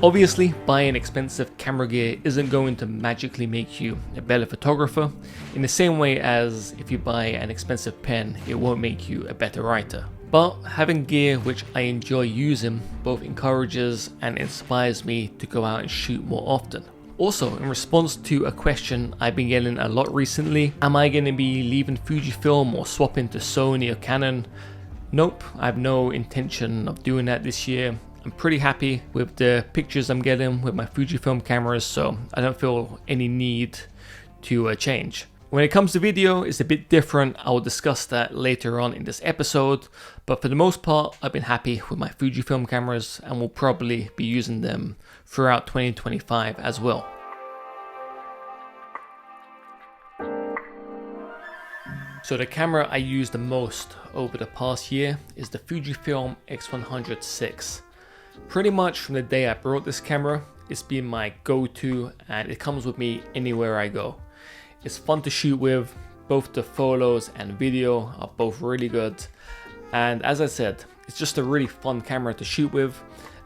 Obviously, buying expensive camera gear isn't going to magically make you a better photographer, in the same way as if you buy an expensive pen, it won't make you a better writer. But having gear which I enjoy using both encourages and inspires me to go out and shoot more often. Also, in response to a question I've been getting a lot recently, am I going to be leaving Fujifilm or swapping to Sony or Canon? Nope, I have no intention of doing that this year. I'm pretty happy with the pictures I'm getting with my Fujifilm cameras, so I don't feel any need to change. When it comes to video, it's a bit different. I will discuss that later on in this episode, but for the most part, I've been happy with my Fujifilm cameras and will probably be using them throughout 2025 as well. So the camera I use the most over the past year is the Fujifilm X100VI. Pretty much from the day I brought this camera, it's been my go-to and it comes with me anywhere I go. It's fun to shoot with, both the photos and video are both really good, and as I said, it's just a really fun camera to shoot with,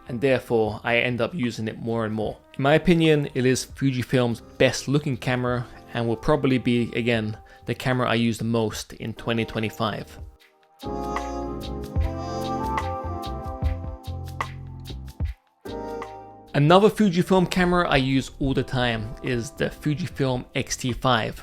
and therefore I end up using it more and more. In my opinion, it is Fujifilm's best looking camera and will probably be, again, the camera I use the most in 2025. Another Fujifilm camera I use all the time is the Fujifilm X-T5.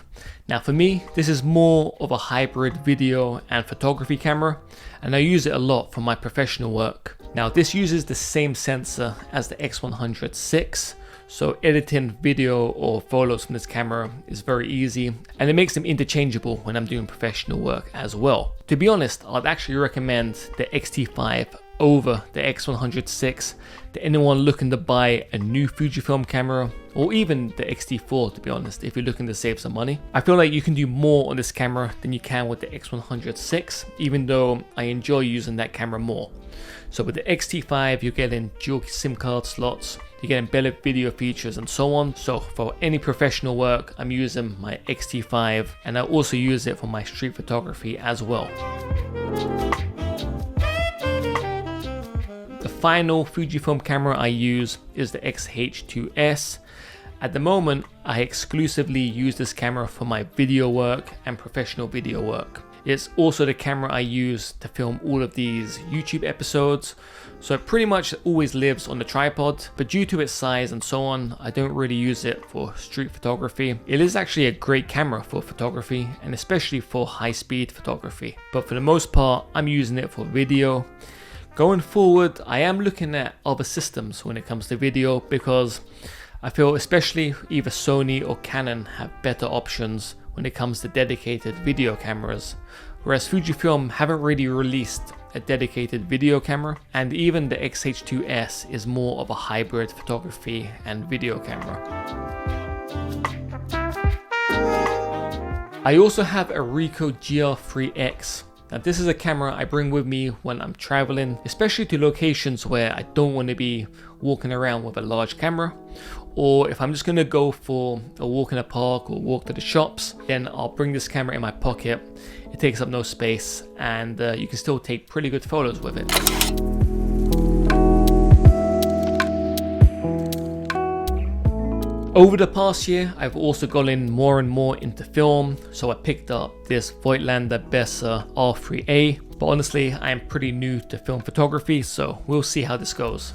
Now for me, this is more of a hybrid video and photography camera, and I use it a lot for my professional work. Now this uses the same sensor as the X100VI, so editing video or photos from this camera is very easy, and it makes them interchangeable when I'm doing professional work as well. To be honest, I'd actually recommend the X-T5 over the X100VI to anyone looking to buy a new Fujifilm camera, or even the X-T4 to be honest, if you're looking to save some money. I feel like you can do more on this camera than you can with the X100VI, even though I enjoy using that camera more. So with the X-T5 you're getting dual SIM card slots, you're getting better video features and so on. So for any professional work, I'm using my X-T5, and I also use it for my street photography as well. The final Fujifilm camera I use is the X-H2S. At the moment, I exclusively use this camera for my video work and professional video work. It's also the camera I use to film all of these YouTube episodes, so it pretty much always lives on the tripod, but due to its size and so on, I don't really use it for street photography. It is actually a great camera for photography, and especially for high-speed photography, but for the most part, I'm using it for video. Going forward, I am looking at other systems when it comes to video, because I feel especially either Sony or Canon have better options when it comes to dedicated video cameras, whereas Fujifilm haven't really released a dedicated video camera, and even the X-H2S is more of a hybrid photography and video camera. I also have a Ricoh GR3X. Now this is a camera I bring with me when I'm traveling, especially to locations where I don't want to be walking around with a large camera, or if I'm just going to go for a walk in a park or walk to the shops, then I'll bring this camera in my pocket. It takes up no space, and you can still take pretty good photos with it. Over the past year, I've also gotten more and more into film, so I picked up this Voigtlander Bessa R3A, but honestly, I am pretty new to film photography, so we'll see how this goes.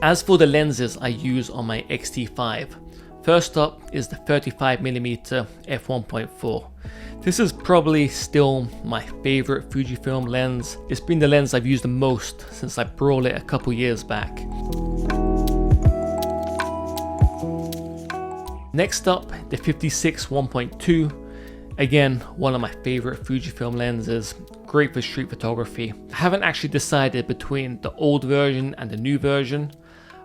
As for the lenses I use on my X-T5, first up is the 35mm f1.4. This is probably still my favorite Fujifilm lens. It's been the lens I've used the most since I brought it a couple years back. Next up, the 56 1.2. Again, one of my favorite Fujifilm lenses, great for street photography. I haven't actually decided between the old version and the new version.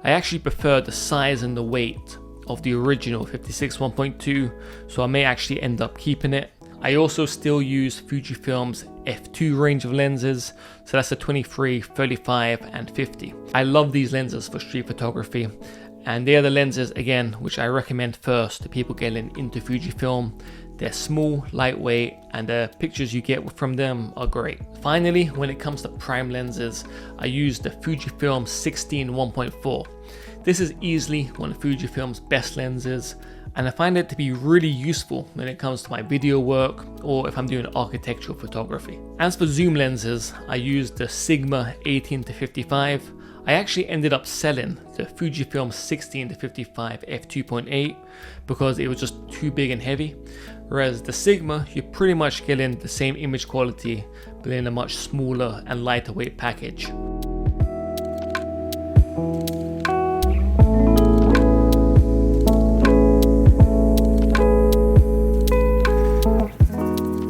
I actually prefer the size and the weight of the original 56 1.2, so I may actually end up keeping it. I also still use Fujifilm's f2 range of lenses, so that's the 23, 35 and 50. I love these lenses for street photography, And they are the lenses, again, which I recommend first to people getting into Fujifilm. They're small, lightweight, and the pictures you get from them are great. Finally, when it comes to prime lenses, I use the Fujifilm 16 1.4. This is easily one of Fujifilm's best lenses, and I find it to be really useful when it comes to my video work or if I'm doing architectural photography. As for zoom lenses, I use the Sigma 18 to 55. I actually ended up selling the Fujifilm 16 to 55 f2.8 because it was just too big and heavy, whereas the Sigma, you're pretty much getting the same image quality but in a much smaller and lighter weight package.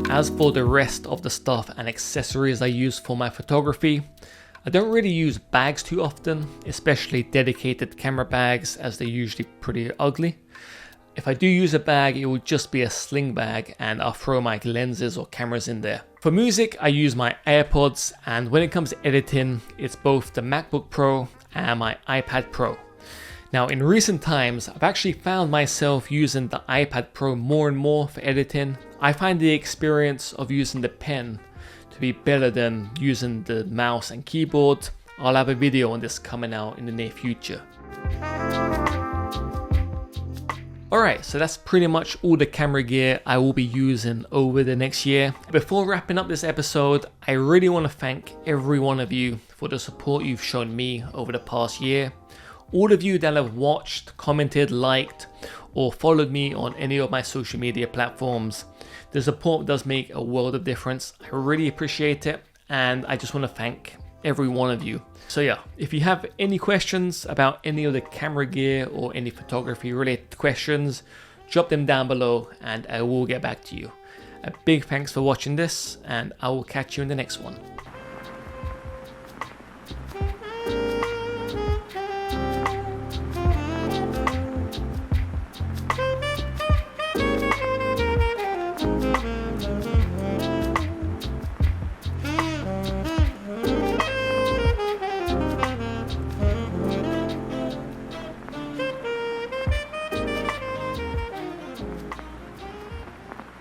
As for the rest of the stuff and accessories I use for my photography, I don't really use bags too often, especially dedicated camera bags, as they're usually pretty ugly. If I do use a bag, it will just be a sling bag and I'll throw my lenses or cameras in there. For music, I use my AirPods, and when it comes to editing, it's both the MacBook Pro and my iPad Pro. Now, in recent times, I've actually found myself using the iPad Pro more and more for editing. I find the experience of using the pen to be better than using the mouse and keyboard. I'll have a video on this coming out in the near future. Alright, so that's pretty much all the camera gear I will be using over the next year. Before wrapping up this episode, I really want to thank every one of you for the support you've shown me over the past year. All of you that have watched, commented, liked, or followed me on any of my social media platforms. The support does make a world of difference. I really appreciate it, and I just want to thank every one of you. So yeah, if you have any questions about any of the camera gear or any photography related questions, drop them down below and I will get back to you. A big thanks for watching this, and I will catch you in the next one.